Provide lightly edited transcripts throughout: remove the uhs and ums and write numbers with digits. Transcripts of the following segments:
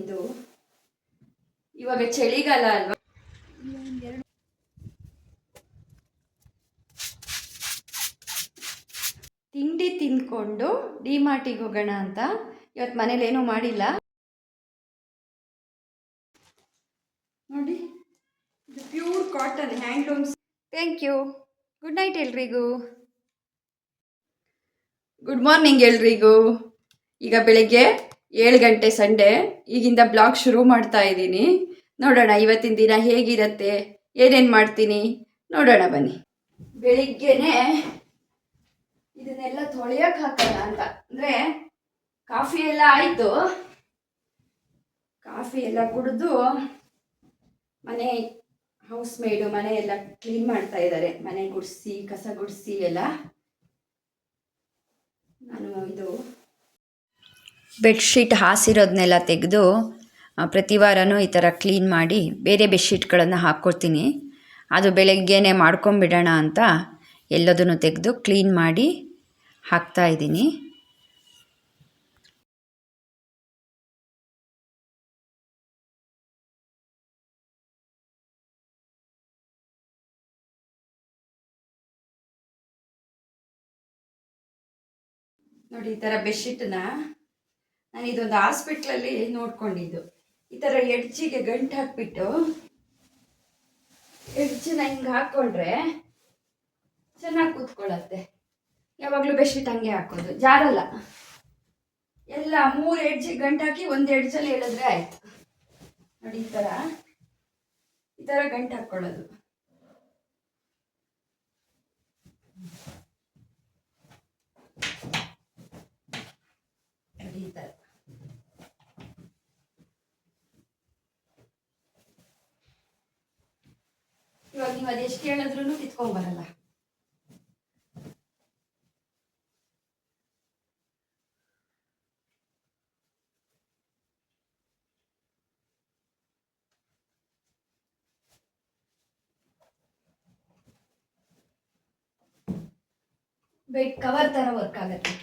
ಇದು ಇವಾಗ ಚಳಿಗಾಲ ಅಲ್ವಾ, ತಿಂಡಿ ತಿಂದ್ಕೊಂಡು ಡಿಮಾರ್ಟಿಗೆ ಹೋಗೋಣ ಅಂತ. ಇವತ್ತು ಮನೇಲಿ ಏನೂ ಮಾಡಿಲ್ಲ ನೋಡಿ. ಇದು pure cotton handlooms. Thank you. Good night ಎಲ್ರಿಗೂ. ಗುಡ್ ಮಾರ್ನಿಂಗ್ ಎಲ್ರಿಗೂ. ಈಗ ಬೆಳಿಗ್ಗೆ 7 ಗಂಟೆ ಸಂಡೇ. ಈಗಿಂದ ಬ್ಲಾಗ್ ಶುರು ಮಾಡ್ತಾ ಇದ್ದೀನಿ. ನೋಡೋಣ ಇವತ್ತಿನ ದಿನ ಹೇಗಿರುತ್ತೆ, ಏನೇನು ಮಾಡ್ತೀನಿ ನೋಡೋಣ ಬನ್ನಿ. ಬೆಳಿಗ್ಗೆನೆ ಇದನ್ನೆಲ್ಲ ತೊಳೆಯೋಕೆ ಹಾಕೋಣ ಅಂತ. ಅಂದರೆ ಕಾಫಿ ಎಲ್ಲ ಆಯಿತು, ಕಾಫಿ ಎಲ್ಲ ಕುಡಿದು ಮನೆ ಹೌಸ್ ಮೇಡು ಮನೆ ಎಲ್ಲ ಕ್ಲೀನ್ ಮಾಡ್ತಾ ಇದ್ದಾರೆ. ಮನೆ ಗುಡಿಸಿ ಕಸ ಗುಡಿಸಿ ಎಲ್ಲ. ನಾನು ಇದು ಬೆಡ್ಶೀಟ್ ಹಾಸಿರೋದನ್ನೆಲ್ಲ ತೆಗೆದು ಪ್ರತಿ ವಾರನೂ ಈ ಥರ ಕ್ಲೀನ್ ಮಾಡಿ ಬೇರೆ ಬೆಡ್ಶೀಟ್ಗಳನ್ನು ಹಾಕ್ಕೊಡ್ತೀನಿ. ಅದು ಬೆಳಗ್ಗೆನೇ ಮಾಡ್ಕೊಂಬಿಡೋಣ ಅಂತ ಎಲ್ಲದನ್ನು ತೆಗೆದು ಕ್ಲೀನ್ ಮಾಡಿ ಹಾಕ್ತಾಯಿದ್ದೀನಿ. ನೋಡಿ, ಈ ಥರ ಬೆಡ್ಶೀಟನ್ನ ನಾನು ಇದೊಂದು ಹಾಸ್ಪಿಟ್ಲಲ್ಲಿ ನೋಡ್ಕೊಂಡಿದ್ದು. ಈ ಥರ ಎಡ್ಜಿಗೆ ಗಂಟು ಹಾಕ್ಬಿಟ್ಟು ಎಡ್ಜನ್ನ ಹಿಂಗೆ ಹಾಕ್ಕೊಂಡ್ರೆ ಚೆನ್ನಾಗಿ ಕೂತ್ಕೊಳ್ಳತ್ತೆ. ಯಾವಾಗಲೂ ಬೆಡ್ಶೀಟ್ ಹಂಗೆ ಹಾಕೋದು, ಜಾರಲ್ಲ. ಎಲ್ಲ 3 ಎಡ್ಜಿಗೆ ಗಂಟು ಹಾಕಿ 1 ಎಡ್ಜಲ್ಲಿ ಹೇಳಿದ್ರೆ ಆಯ್ತು. ನೋಡಿ, ಈ ಥರ ಗಂಟು ಹಾಕ್ಕೊಳ್ಳೋದು. ನೋಡಿ, ಈ ಥರ. ಇವಾಗ ನೀವು ಅದೆಷ್ಟು ಹೇಳಿದ್ರೂ ಕಿತ್ಕೊಂಡ್ಬರಲ್ಲ. ಬೆಡ್ ಕವರ್ ಥರ ವರ್ಕ್ ಆಗುತ್ತೆ.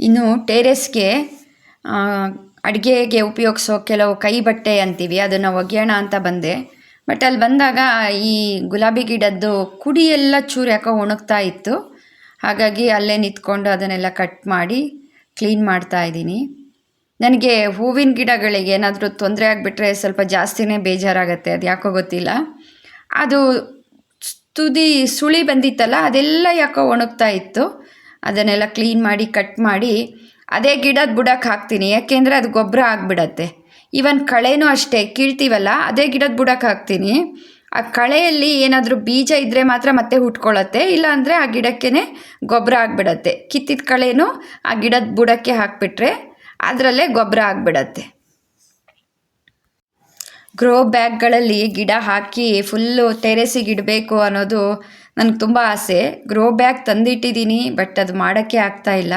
ಇನ್ನು ಟೆರೆಸ್ಗೆ ಅಡುಗೆಗೆ ಉಪಯೋಗಿಸೋ ಕೆಲವು ಕೈ ಬಟ್ಟೆ ಅಂತೀವಿ, ಅದನ್ನು ಒಗೆಯೋಣ ಅಂತ ಬಂದೆ. ಬಟ್ ಅಲ್ಲಿ ಬಂದಾಗ ಈ ಗುಲಾಬಿ ಗಿಡದ್ದು ಕುಡಿ ಎಲ್ಲ ಚೂರು ಯಾಕೋ ಒಣಗ್ತಾ ಇತ್ತು. ಹಾಗಾಗಿ ಅಲ್ಲೇ ನಿಂತ್ಕೊಂಡು ಅದನ್ನೆಲ್ಲ ಕಟ್ ಮಾಡಿ ಕ್ಲೀನ್ ಮಾಡ್ತಾ ಇದ್ದೀನಿ. ನನಗೆ ಹೂವಿನ ಗಿಡಗಳಿಗೆ ಏನಾದರೂ ತೊಂದರೆ ಆಗಿಬಿಟ್ರೆ ಸ್ವಲ್ಪ ಜಾಸ್ತಿನೇ ಬೇಜಾರಾಗುತ್ತೆ. ಅದು ಯಾಕೋ ಗೊತ್ತಿಲ್ಲ. ಅದು ತುದಿ ಸುಳಿ ಬಂದಿತ್ತಲ್ಲ, ಅದೆಲ್ಲ ಯಾಕೋ ಒಣಗ್ತಾ ಇತ್ತು. ಅದನ್ನೆಲ್ಲ ಕ್ಲೀನ್ ಮಾಡಿ ಕಟ್ ಮಾಡಿ ಅದೇ ಗಿಡದ ಬುಡಕ್ಕೆ ಹಾಕ್ತೀನಿ. ಯಾಕೆಂದರೆ ಅದು ಗೊಬ್ಬರ ಆಗಿಬಿಡತ್ತೆ. ಈವನ್ ಕಳೆನೂ ಅಷ್ಟೇ, ಕೀಳ್ತೀವಲ್ಲ ಅದೇ ಗಿಡದ ಬುಡಕ್ಕೆ ಹಾಕ್ತೀನಿ. ಆ ಕಳೆಯಲ್ಲಿ ಏನಾದರೂ ಬೀಜ ಇದ್ದರೆ ಮಾತ್ರ ಮತ್ತೆ ಹುಟ್ಕೊಳ್ಳುತ್ತೆ, ಇಲ್ಲಾಂದರೆ ಆ ಗಿಡಕ್ಕೇ ಗೊಬ್ಬರ ಆಗಿಬಿಡತ್ತೆ. ಕಿತ್ತಿದ ಕಳೆನೂ ಆ ಗಿಡದ ಬುಡಕ್ಕೆ ಹಾಕಿಬಿಟ್ರೆ ಅದರಲ್ಲೇ ಗೊಬ್ಬರ ಆಗಿಬಿಡತ್ತೆ. ಗ್ರೋ ಬ್ಯಾಗ್ಗಳಲ್ಲಿ ಗಿಡ ಹಾಕಿ ಫುಲ್ಲು ಟೆರೆಸಿಗೆ ಇಡಬೇಕು ಅನ್ನೋದು ನನಗೆ ತುಂಬ ಆಸೆ. ಗ್ರೋ ಬ್ಯಾಗ್ ತಂದಿಟ್ಟಿದ್ದೀನಿ, ಬಟ್ ಅದು ಮಾಡೋಕ್ಕೆ ಆಗ್ತಾಯಿಲ್ಲ.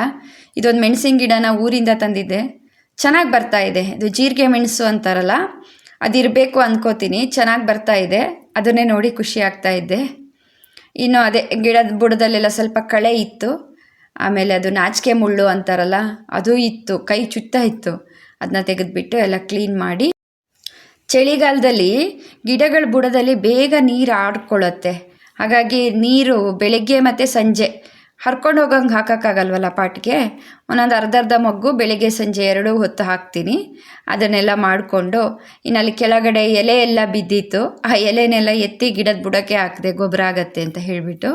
ಇದೊಂದು ಮೆಣಸಿನ ಗಿಡನ ಊರಿಂದ ತಂದಿದ್ದೆ, ಚೆನ್ನಾಗಿ ಬರ್ತಾಯಿದೆ. ಇದು ಜೀರಿಗೆ ಮೆಣಸು ಅಂತಾರಲ್ಲ, ಅದಿರಬೇಕು ಅಂದ್ಕೋತೀನಿ. ಚೆನ್ನಾಗಿ ಬರ್ತಾಯಿದೆ, ಅದನ್ನೇ ನೋಡಿ ಖುಷಿ ಆಗ್ತಾಯಿದ್ದೆ. ಇನ್ನು ಅದೇ ಗಿಡದ ಬುಡದಲ್ಲೆಲ್ಲ ಸ್ವಲ್ಪ ಕಳೆ ಇತ್ತು. ಆಮೇಲೆ ಅದು ನಾಚಿಕೆ ಮುಳ್ಳು ಅಂತಾರಲ್ಲ ಅದು ಇತ್ತು, ಕೈ ಚುತ್ತಾ ಇತ್ತು. ಅದನ್ನ ತೆಗೆದುಬಿಟ್ಟು ಎಲ್ಲ ಕ್ಲೀನ್ ಮಾಡಿ. ಚಳಿಗಾಲದಲ್ಲಿ ಗಿಡಗಳ ಬುಡದಲ್ಲಿ ಬೇಗ ನೀರು ಆಡ್ಕೊಳ್ಳುತ್ತೆ. ಹಾಗಾಗಿ ನೀರು ಬೆಳಗ್ಗೆ ಮತ್ತು ಸಂಜೆ ಹರ್ಕೊಂಡು ಹೋಗಂಗೆ ಹಾಕೋಕ್ಕಾಗಲ್ವಲ್ಲ ಪಾಟ್ಗೆ, ಒಂದೊಂದು ಅರ್ಧ ಮೊಗ್ಗು ಬೆಳಗ್ಗೆ ಸಂಜೆ 2 ಹೊತ್ತು ಹಾಕ್ತೀನಿ. ಅದನ್ನೆಲ್ಲ ಮಾಡಿಕೊಂಡು ಇನ್ನು ಅಲ್ಲಿ ಕೆಳಗಡೆ ಎಲೆ ಎಲ್ಲ ಬಿದ್ದಿತ್ತು, ಆ ಎಲೆನೆಲ್ಲ ಎತ್ತಿ ಗಿಡದ ಬುಡಕ್ಕೆ ಹಾಕಿದೆ, ಗೊಬ್ಬರ ಆಗತ್ತೆ ಅಂತ ಹೇಳಿಬಿಟ್ಟು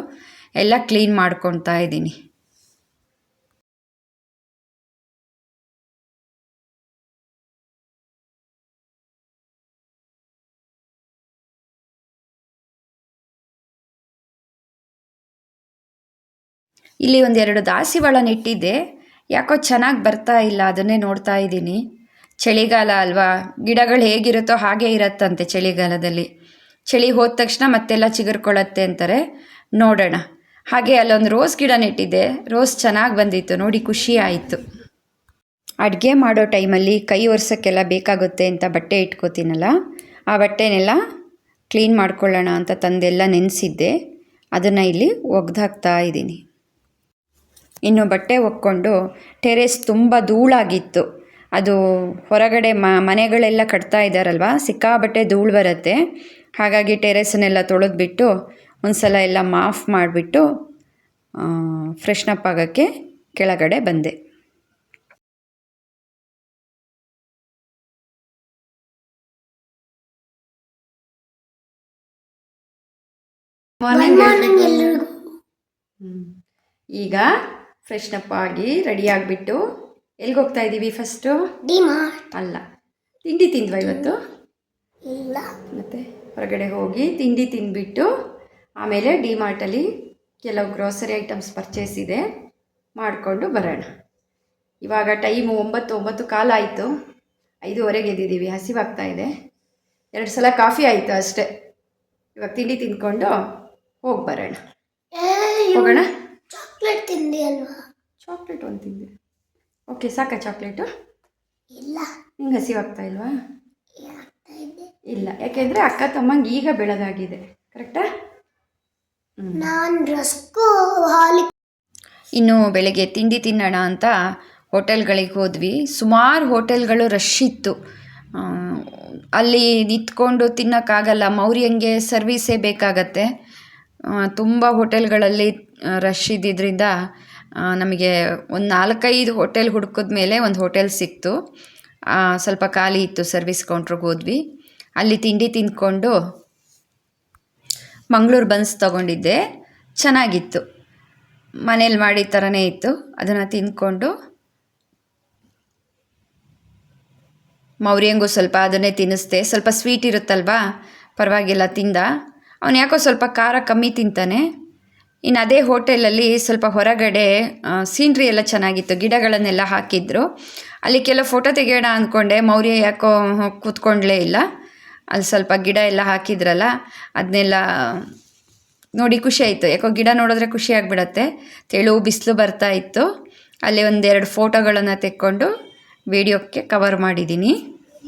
ಎಲ್ಲ ಕ್ಲೀನ್ ಮಾಡ್ಕೊತಾ ಇದ್ದೀನಿ. ಇಲ್ಲಿ 1-2 ದಾಸವಾಳ ನೆಟ್ಟಿದ್ದೆ, ಯಾಕೋ ಚೆನ್ನಾಗಿ ಬರ್ತಾ ಇಲ್ಲ, ಅದನ್ನೇ ನೋಡ್ತಾ ಇದ್ದೀನಿ. ಚಳಿಗಾಲ ಅಲ್ವಾ, ಗಿಡಗಳು ಹೇಗಿರುತ್ತೋ ಹಾಗೇ ಇರತ್ತಂತೆ ಚಳಿಗಾಲದಲ್ಲಿ. ಚಳಿ ಹೋದ ತಕ್ಷಣ ಮತ್ತೆಲ್ಲ ಚಿಗುರ್ಕೊಳ್ಳುತ್ತೆ ಅಂತಾರೆ, ನೋಡೋಣ. ಹಾಗೆ ಅಲ್ಲೊಂದು ರೋಸ್ ಗಿಡ ನೆಟ್ಟಿದ್ದೆ, ರೋಸ್ ಚೆನ್ನಾಗಿ ಬಂದಿತ್ತು, ನೋಡಿ ಖುಷಿ ಆಯಿತು. ಅಡುಗೆ ಮಾಡೋ ಟೈಮಲ್ಲಿ ಕೈ ಒರೆಸೋಕ್ಕೆಲ್ಲ ಬೇಕಾಗುತ್ತೆ ಅಂತ ಬಟ್ಟೆ ಇಟ್ಕೋತೀನಲ್ಲ, ಆ ಬಟ್ಟೆನೆಲ್ಲ ಕ್ಲೀನ್ ಮಾಡ್ಕೊಳ್ಳೋಣ ಅಂತ ತಂದೆಲ್ಲ ನೆನೆಸಿದ್ದೆ, ಅದನ್ನು ಇಲ್ಲಿ ಒಗ್ದಾಕ್ತಾ ಇದ್ದೀನಿ. ಇನ್ನು ಬಟ್ಟೆ ಒಕ್ಕೊಂಡು ಟೆರೇಸ್ ತುಂಬ ಧೂಳಾಗಿತ್ತು. ಅದು ಹೊರಗಡೆ ಮನೆಗಳೆಲ್ಲ ಕಟ್ತಾ ಇದ್ದಾರಲ್ವ, ಸಿಕ್ಕಾಬಟ್ಟೆ ಧೂಳು ಬರುತ್ತೆ. ಹಾಗಾಗಿ ಟೆರೇಸನ್ನೆಲ್ಲ ತೊಳೆದ್ಬಿಟ್ಟು ಒಂದು ಸಲ ಎಲ್ಲ ಮಾಫ್ ಮಾಡಿಬಿಟ್ಟು ಫ್ರೆಶ್ನಪ್ ಆಗೋಕ್ಕೆ ಕೆಳಗಡೆ ಬಂದೆ. ಈಗ ಫ್ರೆಶ್ನಪ್ ಆಗಿ ರೆಡಿ ಆಗಿಬಿಟ್ಟು ಎಲ್ಲಿಗೆ ಹೋಗ್ತಾ ಇದ್ದೀವಿ? ಫಸ್ಟು ಅಲ್ಲ, ತಿಂಡಿ ತಿಂದ್ವಾ ಇವತ್ತು? ಇಲ್ಲ. ಮತ್ತು ಹೊರಗಡೆ ಹೋಗಿ ತಿಂಡಿ ತಿಂದ್ಬಿಟ್ಟು ಆಮೇಲೆ ಡಿಮಾರ್ಟಲ್ಲಿ ಕೆಲವು ಗ್ರೋಸರಿ ಐಟಮ್ಸ್ ಪರ್ಚೇಸ್ ಇದೆ, ಮಾಡಿಕೊಂಡು ಬರೋಣ. ಇವಾಗ ಟೈಮು 9 ಕಾಲ ಆಯಿತು, 5:30 ಎದ್ದಿದ್ದೀವಿ. ಹಸಿವಾಗ್ತಾ ಇದೆ. 2 ಸಲ ಕಾಫಿ ಆಯಿತು ಅಷ್ಟೇ. ಇವಾಗ ತಿಂಡಿ ತಿಂದ್ಕೊಂಡು ಹೋಗಿ ಬರೋಣ. ಹೋಗೋಣ. ಚಾಕ್ಲೇಟ್ ತಿಂದಿ ಅಲ್ವಾ? ಚಾಕ್ಲೇಟ್ ಒಂದು ತಿಂದೆ. ಓಕೆ, ಸಾಕಾ ಚಾಕ್ಲೇಟು? ಇಲ್ಲ. ನಿಂಗೆ ಹಸಿವಾಗ್ತಾ ಇಲ್ವಾ? ಇಲ್ಲ, ಯಾಕೆಂದರೆ ಅಕ್ಕ ತಮ್ಮಂಗೆ ಈಗ ಬೆಳಗಾಗಿದೆ, ಕರೆಕ್ಟಾ? ಇನ್ನು ಬೆಳಗ್ಗೆ ತಿಂಡಿ ತಿನ್ನೋಣ ಅಂತ ಹೋಟೆಲ್ಗಳಿಗೆ ಹೋದ್ವಿ. ಸುಮಾರು ಹೋಟೆಲ್ಗಳು ರಶ್ ಇತ್ತು. ಅಲ್ಲಿ ನಿಂತ್ಕೊಂಡು ತಿನ್ನೋಕ್ಕಾಗಲ್ಲ, ಮೌರ್ಯಂಗೆ ಸರ್ವೀಸೇ ಬೇಕಾಗತ್ತೆ. ತುಂಬ ಹೋಟೆಲ್ಗಳಲ್ಲಿ ರಶ್ ಇದ್ದಿದ್ದರಿಂದ ನಮಗೆ ಒಂದು 4-5 ಹೋಟೆಲ್ ಹುಡುಕಿದ ಮೇಲೆ ಒಂದು ಹೋಟೆಲ್ ಸಿಕ್ತು. ಸ್ವಲ್ಪ ಖಾಲಿ ಇತ್ತು, ಸರ್ವಿಸ್ ಕೌಂಟ್ರಿಗೆ ಹೋದ್ವಿ. ಅಲ್ಲಿ ತಿಂಡಿ ತಿಂದ್ಕೊಂಡು ಮಂಗಳೂರು ಬನ್ಸ್ ತೊಗೊಂಡಿದ್ದೆ, ಚೆನ್ನಾಗಿತ್ತು. ಮನೇಲಿ ಮಾಡಿದ ಥರನೇ ಇತ್ತು. ಅದನ್ನು ತಿಂದ್ಕೊಂಡು ಮೌರ್ಯಂಗೂ ಸ್ವಲ್ಪ ಅದನ್ನೇ ತಿನ್ನಿಸ್ದೆ. ಸ್ವಲ್ಪ ಸ್ವೀಟ್ ಇರುತ್ತಲ್ವಾ, ಪರವಾಗಿಲ್ಲ ತಿಂದ. ಅವನು ಯಾಕೋ ಸ್ವಲ್ಪ ಖಾರ ಕಮ್ಮಿ ತಿಂತಾನೆ. ಇನ್ನು ಅದೇ ಹೋಟೆಲಲ್ಲಿ ಸ್ವಲ್ಪ ಹೊರಗಡೆ ಸೀನ್ರಿ ಎಲ್ಲ ಚೆನ್ನಾಗಿತ್ತು, ಗಿಡಗಳನ್ನೆಲ್ಲ ಹಾಕಿದ್ರು. ಅಲ್ಲಿ ಕೆಲವು ಫೋಟೋ ತೆಗೆಯೋಣ ಅಂದ್ಕೊಂಡೆ, ಮೌರ್ಯ ಯಾಕೋ ಕೂತ್ಕೊಂಡ್ಲೇ ಇಲ್ಲ. ಅಲ್ಲಿ ಸ್ವಲ್ಪ ಗಿಡ ಎಲ್ಲ ಹಾಕಿದ್ರಲ್ಲ, ಅದನ್ನೆಲ್ಲ ನೋಡಿ ಖುಷಿ ಆಯಿತು. ಯಾಕೋ ಗಿಡ ನೋಡಿದ್ರೆ ಖುಷಿ ಆಗಿಬಿಡತ್ತೆ. ತೆಳು ಬಿಸಿಲು ಬರ್ತಾ ಇತ್ತು. ಅಲ್ಲಿ 1-2 ಫೋಟೋಗಳನ್ನು ತೆಕ್ಕೊಂಡು ವಿಡಿಯೋಕ್ಕೆ ಕವರ್ ಮಾಡಿದ್ದೀನಿ.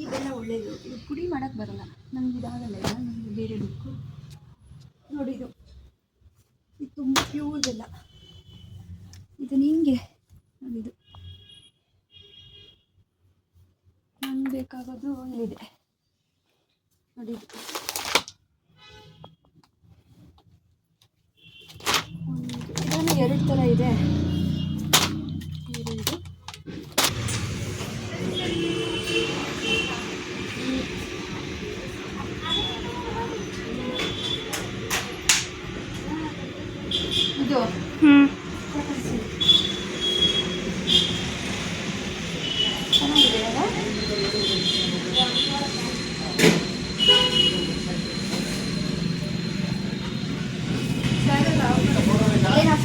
ಇದೆಲ್ಲ ಒಳ್ಳೆಯದು, ಇದು ಪುಡಿ ಮಾಡೋಕ್ಕೆ ಬರಲ್ಲ ನಮ್ಗೆ, ಇದಾಗಲ್ಲ, ನಮಗೆ ಬೇರೆ ಬೇಕು. ನೋಡಿ ಇದು ತುಂಬ ಪ್ಯೂರ್ ಎಲ್ಲ, ಇದು ನಿಂಗೆ ನೋಡಿದು ನಂಗೆ ಬೇಕಾಗೋದು ಇಲ್ಲಿದೆ ನೋಡಿ. ಇದನ್ನು 2 ಥರ ಇದೆ. ಇದು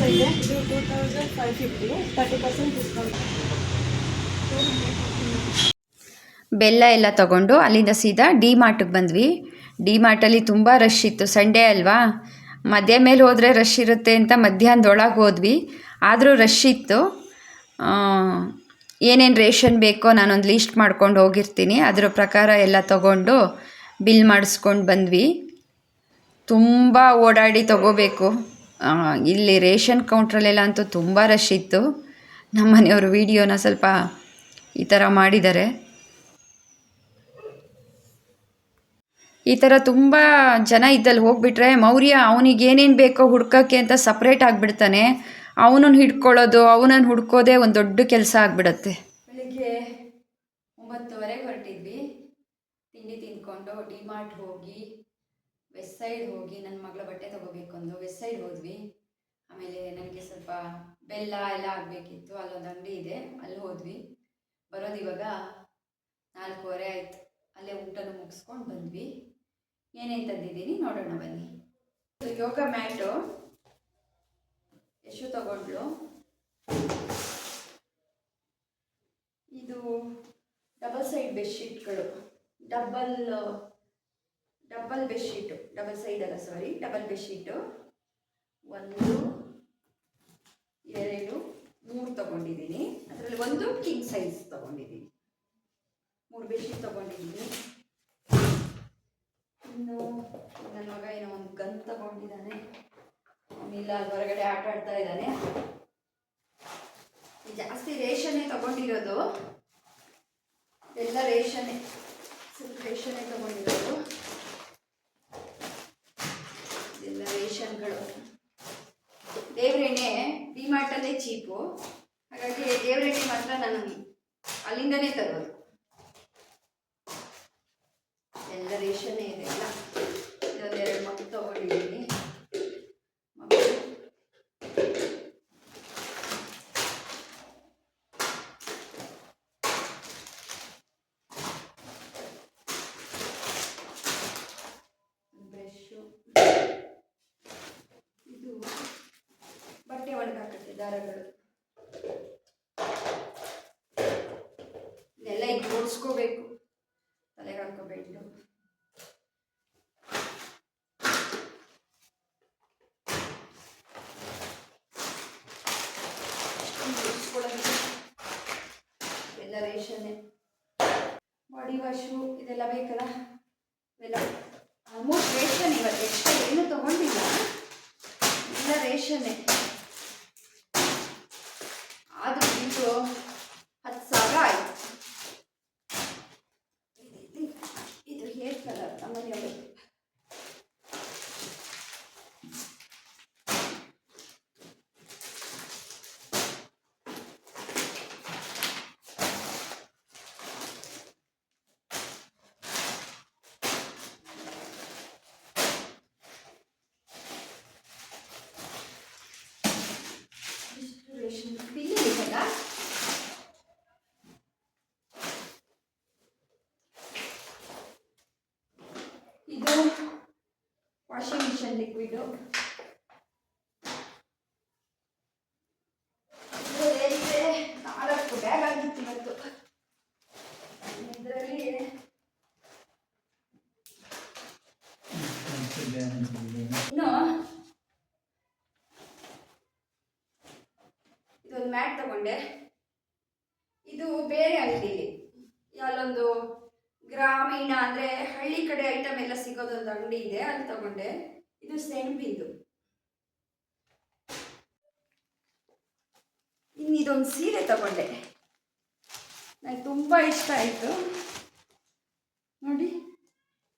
ಇದೆ 2550, 30% ಡಿಸ್ಕೌಂಟ್. ಬೆಲ್ಲ ಎಲ್ಲ ತಗೊಂಡು ಅಲ್ಲಿಂದ ಸೀದಾ ಡಿಮಾರ್ಟಿಗೆ ಬಂದ್ವಿ. ಡಿಮಾರ್ಟಲ್ಲಿ ತುಂಬ ರಶ್ ಇತ್ತು, ಸಂಡೇ ಅಲ್ವಾ. ಮಧ್ಯ ಮೇಲೆ ಹೋದರೆ ರಶ್ ಇರುತ್ತೆ ಅಂತ ಮಧ್ಯಾಹ್ನದೊಳಗೆ ಹೋದ್ವಿ, ಆದರೂ ರಶ್ ಇತ್ತು. ಏನೇನು ರೇಷನ್ ಬೇಕೋ ನಾನೊಂದು ಲೀಸ್ಟ್ ಮಾಡ್ಕೊಂಡು ಹೋಗಿರ್ತೀನಿ, ಅದರ ಪ್ರಕಾರ ಎಲ್ಲ ತಗೊಂಡು ಬಿಲ್ ಮಾಡಿಸ್ಕೊಂಡು ಬಂದ್ವಿ. ತುಂಬ ಓಡಾಡಿ ತಗೋಬೇಕು, ಇಲ್ಲಿ ರೇಷನ್ ಕೌಂಟ್ರಲ್ಲೆಲ್ಲ ಅಂತೂ ತುಂಬ ರಶ್ ಇತ್ತು. ನಮ್ಮ ಮನೆಯವರು ವೀಡಿಯೋನ ಸ್ವಲ್ಪ ಈ ಥರ ಮಾಡಿದ್ದಾರೆ. ಈ ಥರ ತುಂಬ ಜನ ಇದ್ದಲ್ಲಿ ಹೋಗ್ಬಿಟ್ರೆ ಮೌರ್ಯ ಅವನಿಗೆ ಏನೇನು ಬೇಕೋ ಹುಡ್ಕೋಕ್ಕೆ ಅಂತ ಸಪ್ರೇಟ್ ಆಗಿಬಿಡ್ತಾನೆ. ಅವನನ್ನು ಹಿಡ್ಕೊಳ್ಳೋದು, ಅವನನ್ನು ಹುಡ್ಕೋದೇ ಒಂದು ದೊಡ್ಡ ಕೆಲಸ ಆಗಿಬಿಡತ್ತೆ. ಬೆಳಿಗ್ಗೆ 9:30ಗೆ ಹೊರಟಿದ್ವಿ. ತಿಂಡಿ ತಿಂದ್ಕೊಂಡು ಡಿಮಾರ್ಟ್ ಹೋಗಿ, ವೆಸ್ಟ್ ಸೈಡ್ ಹೋಗಿ, ನನ್ನ ಮಗಳ ಬಟ್ಟೆ ತೊಗೋಬೇಕು ಅಂದು ವೆಸ್ಟ್ ಸೈಡ್ ಹೋದ್ವಿ. ಆಮೇಲೆ ನನಗೆ ಸ್ವಲ್ಪ ಬೆಲ್ಲ ಎಲ್ಲ ಆಗಬೇಕಿತ್ತು, ಅಲ್ಲೊಂದು ಅಂಗಡಿ ಇದೆ, ಅಲ್ಲಿ ಹೋದ್ವಿ. ಬರೋದು ಇವಾಗ 4:15 ಆಯಿತು. ಅಲ್ಲೇ ಊಟನೂ ಮುಗಿಸ್ಕೊಂಡು ಬಂದ್ವಿ. ಏನೇನು ತಂದಿದ್ದೀನಿ ನೋಡೋಣ ಬನ್ನಿ. ಯೋಗ ಮ್ಯಾಟು ಎಷ್ಟು ತಗೊಂಡ್ಲು. ಇದು ಡಬಲ್ ಸೈಡ್ ಬೆಡ್ಶೀಟ್ಗಳು, ಡಬಲ್ ಬೆಡ್ಶೀಟು, ಡಬಲ್ ಸೈಡ್ ಅಲ್ಲ ಸಾರಿ, ಡಬಲ್ ಬೆಡ್ಶೀಟು 1 2 3 ತಗೊಂಡಿದ್ದೀನಿ. ಅದರಲ್ಲಿ ಒಂದು ಕಿಂಗ್ ಸೈಜ್ ತಗೊಂಡಿದ್ದೀನಿ. 3 ಬೆಡ್ಶೀಟ್ ತಗೊಂಡಿದ್ದೀನಿ. ಇನ್ನು ನನ್ನ ಮಗ ಏನೋ ಒಂದು ಗನ್ ತಗೊಂಡಿದ್ದಾನೆ, ಅವನಿಲ್ಲ ಹೊರಗಡೆ ಆಟ ಆಡ್ತಾ ಇದ್ದಾನೆ. ಜಾಸ್ತಿ ರೇಷನ್ನೇ ತಗೊಂಡಿರೋದು, ಎಲ್ಲ ರೇಷನ್ನೇ ತಗೊಂಡಿರೋದು, ಎಲ್ಲ ರೇಷನ್ಗಳು. ದೇವರೆಣ್ಣೆ ಡಿಮಾರ್ಟಲ್ಲೇ ಚೀಪು, ಹಾಗಾಗಿ ದೇವರೆಣ್ಣೆ ಮಾತ್ರ ನಾನು ಅಲ್ಲಿಂದನೇ ತರೋದು. ಎಲ್ಲ ರೇಷನ್ನೇ ಇದೆ. ಎಲ್ಲ ಇದೊಂದೆರಡು ಮಗು ತಗೊಂಡಿದ್ದೀನಿ. ಮಗು ಬ್ರಷು, ಇದು ಬಟ್ಟೆ ಒಣಗಾಕಕ್ಕೆ ದಾರಗಳು, ಇದೆಲ್ಲ ಈಗ ಜೋಡಿಸ್ಕೋಬೇಕು, ತಲೆಗೆ ಹಾಕೋಬೇಕು. ಎಲ್ಲ ರೇಷನ್ನೇ. ಬಾಡಿ ವಾಶು ಇದೆಲ್ಲ ಬೇಕಲ್ಲ, ಇವೆಲ್ಲ ಆಲ್ಮೋಸ್ಟ್ ರೇಷನ್. ಇವತ್ತು ಎಕ್ಸ್ಟ್ರಾ ಏನು ತಗೊಂಡಿಲ್ಲ, ಎಲ್ಲ ರೇಷನ್ನೇ. ಆದರೂ ಇದು 10,000 ಆಯಿತು. ಇದು ಹೇರ್ ಕಲರ್ ನಮ್ಮಲ್ಲಿ ಅವತ್ತು ಇದು ವಾಷಿಂಗ್ ಮಿಷನ್ ಲಿಕ್ವಿಡು. ಇದರಲ್ಲಿ 4 ಬ್ಯಾಗ್ ಆಗಿತ್ತು ಇವತ್ತು. ಇದರಲ್ಲಿ ಇನ್ನು ಇದೊಂದು ಮ್ಯಾಟ್ ತಗೊಂಡೆ. ಇದು ಬೇರೆ ಅಂಗಡಿಲಿ, ಅಲ್ಲೊಂದು ಗ್ರಾಮೀಣ ಅಂದರೆ ಹಳ್ಳಿ ಕಡೆ ಐಟಮ್ ಎಲ್ಲ ಸಿಗೋದೊಂದು ಅಂಗಡಿ ಇದೆ, ಅಲ್ಲಿ ತಗೊಂಡೆ. ಇದು ಸೆಣಬಿಂದು. ಇನ್ನು ಇದೊಂದು ಸೀರೆ ತಗೊಂಡೆ, ನನಗೆ ತುಂಬ ಇಷ್ಟ ಆಯಿತು ನೋಡಿ.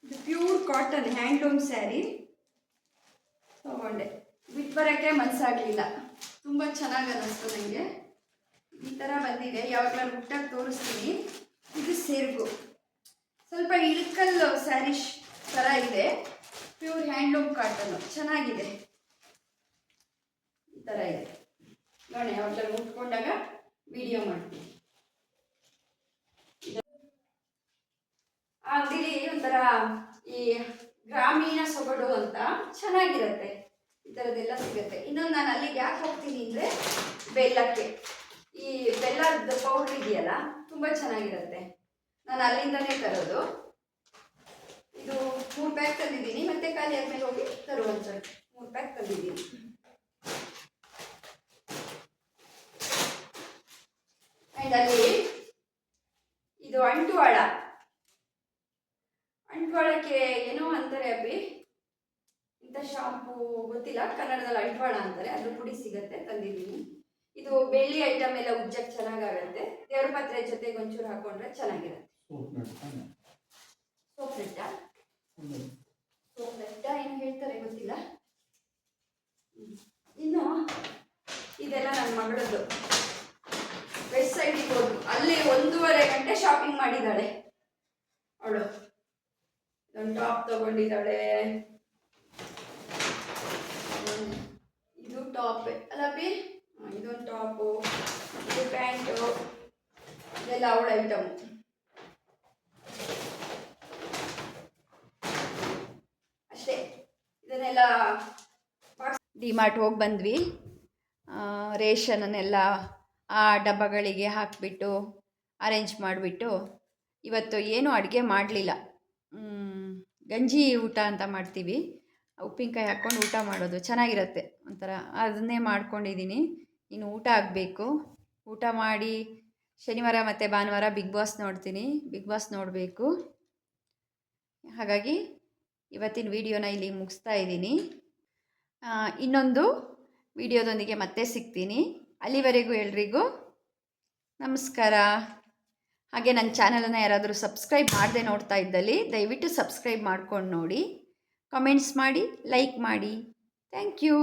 ಇದು ಪ್ಯೂರ್ ಕಾಟನ್ ಹ್ಯಾಂಡ್ಲೂಮ್ ಸ್ಯಾರಿ ತಗೊಂಡೆ. ಬಿಟ್ಟು ಬರೋಕ್ಕೆ ಮನಸ್ಸಾಗಲಿಲ್ಲ, ತುಂಬ ಚೆನ್ನಾಗಿ ಅನ್ನಿಸ್ತು ನನಗೆ. ಈ ಥರ ಬಂದಿದೆ, ಯಾವಾಗಲೂ ಮುಟ್ಟಾಗಿ ತೋರಿಸ್ತೀನಿ. ಇದು ಸೇರ್ಗು, ಸ್ವಲ್ಪ ಇಳ್ಕಲ್ ಸ್ಯಾರಿ ಥರ ಇದೆ, ಪ್ಯೂರ್ ಹ್ಯಾಂಡ್ಲೂಮ್ ಕಾಟನ್ನು, ಚೆನ್ನಾಗಿದೆ. ಈ ಥರ ಇದೆ ನೋಡಿ, ಯಾವಾಗಲೂ ಮುಟ್ಕೊಂಡಾಗ ವಿಡಿಯೋ ಮಾಡ್ತೀನಿ. ಆ ಅಂಗಡಿಲಿ ಒಂಥರ ಈ ಗ್ರಾಮೀಣ ಸೊಗಡು ಅಂತ ಚೆನ್ನಾಗಿರುತ್ತೆ, ಈ ಥರದ್ದೆಲ್ಲ ಸಿಗುತ್ತೆ. ಇನ್ನೊಂದು ನಾನು ಅಲ್ಲಿಗೆ ಯಾಕೆ ಹೋಗ್ತೀನಿ ಅಂದರೆ ಬೆಲ್ಲಕ್ಕೆ, ಈ ಬೆಲ್ಲದ ಪೌಡ್ರ್ ಇದೆಯಲ್ಲ ತುಂಬ ಚೆನ್ನಾಗಿರುತ್ತೆ, ನಾನು ಅಲ್ಲಿಂದನೇ ತರೋದು. ಇದು 3 ಪ್ಯಾಕ್ ತಂದಿದ್ದೀನಿ, ಮತ್ತೆ ಖಾಲಿ ಆದ್ಮೇಲೆ ಹೋಗಿ ತರುವಂತ 3 ಪ್ಯಾಕ್ ತಂದಿದ್ದೀನಿ. ಆ್ಯಂಡ್ ಅಲ್ಲಿ ಇದು ಅಂಟ್ವಾಳಕ್ಕೆ ಏನೋ ಅಂತಾರೆ ಅಬ್ಬಿ, ಇಂಥ ಶಾಂಪೂ ಗೊತ್ತಿಲ್ಲ, ಕನ್ನಡದಲ್ಲಿ ಅಂಟ್ವಾಳ ಆದರೆ ಅದ್ರ ಪುಡಿ ಸಿಗುತ್ತೆ, ತಂದಿದ್ದೀನಿ. ಇದು ಬೆಳ್ಳಿ ಐಟಮ್ ಎಲ್ಲ ಉಜ್ಜಕ್ಕೆ ಚೆನ್ನಾಗಾಗತ್ತೆ. ದೇವ್ರ ಪಾತ್ರೆ ಜೊತೆಗೆ ಒಂಚೂರು ಹಾಕೊಂಡ್ರೆ ಚೆನ್ನಾಗಿರುತ್ತೆ. ಸೋಪ್ ಲೆಟ್ಟ ಏನು ಹೇಳ್ತಾರೆ ಗೊತ್ತಿಲ್ಲ. ಇನ್ನು ಇದೆಲ್ಲ ನನ್ನ ಮಗಳದ್ದು. ವೆಸ್ಟ್ ಸೈಡಿಗೆ ಹೋಗಿ ಅಲ್ಲಿ 1.5 ಗಂಟೆ ಶಾಪಿಂಗ್ ಮಾಡಿದ್ದಾಳೆ ಅವಳು. ಒಂದು ಟಾಪ್ ತಗೊಂಡಿದ್ದಾಳೆ. ಇದು ಟಾಪ್ ಅಲ್ಲ ಬಿ, ಇದೊಂದು ಟಾಪು, ಇದು ಪ್ಯಾಂಟು, ಇದೆಲ್ಲ ಅವಳ ಐಟಮ್. ಅಷ್ಟೇ. ಇದನ್ನೆಲ್ಲ ಡಿಮಾರ್ಟ್ ಹೋಗಿ ಬಂದ್ವಿ. ರೇಷನನ್ನೆಲ್ಲ ಆ ಡಬ್ಬಗಳಿಗೆ ಹಾಕಿಬಿಟ್ಟು ಅರೇಂಜ್ ಮಾಡಿಬಿಟ್ಟು ಇವತ್ತು ಏನೂ ಅಡುಗೆ ಮಾಡಲಿಲ್ಲ. ಗಂಜಿ ಊಟ ಅಂತ ಮಾಡ್ತೀವಿ, ಉಪ್ಪಿನಕಾಯಿ ಹಾಕ್ಕೊಂಡು ಊಟ ಮಾಡೋದು ಚೆನ್ನಾಗಿರುತ್ತೆ ಒಂಥರ. ಅದನ್ನೇ ಮಾಡ್ಕೊಂಡಿದ್ದೀನಿ. ಇನ್ನು ಊಟ ಆಗಬೇಕು. ಊಟ ಮಾಡಿ ಶನಿವಾರ ಮತ್ತು ಭಾನುವಾರ ಬಿಗ್ ಬಾಸ್ ನೋಡ್ತೀನಿ. ಬಿಗ್ ಬಾಸ್ ನೋಡಬೇಕು. ಹಾಗಾಗಿ ಇವತ್ತಿನ ವಿಡಿಯೋನ ಇಲ್ಲಿ ಮುಗಿಸ್ತಾ ಇದ್ದೀನಿ. ಇನ್ನೊಂದು ವಿಡಿಯೋದೊಂದಿಗೆ ಮತ್ತೆ ಸಿಗ್ತೀನಿ. ಅಲ್ಲಿವರೆಗೂ ಎಲ್ರಿಗೂ ನಮಸ್ಕಾರ. ಹಾಗೆ ನನ್ನ ಚಾನಲನ್ನು ಯಾರಾದರೂ ಸಬ್ಸ್ಕ್ರೈಬ್ ಮಾಡದೆ ನೋಡ್ತಾ ಇದ್ದಲ್ಲಿ ದಯವಿಟ್ಟು ಸಬ್ಸ್ಕ್ರೈಬ್ ಮಾಡ್ಕೊಂಡು ನೋಡಿ, ಕಮೆಂಟ್ಸ್ ಮಾಡಿ, ಲೈಕ್ ಮಾಡಿ. Thank you.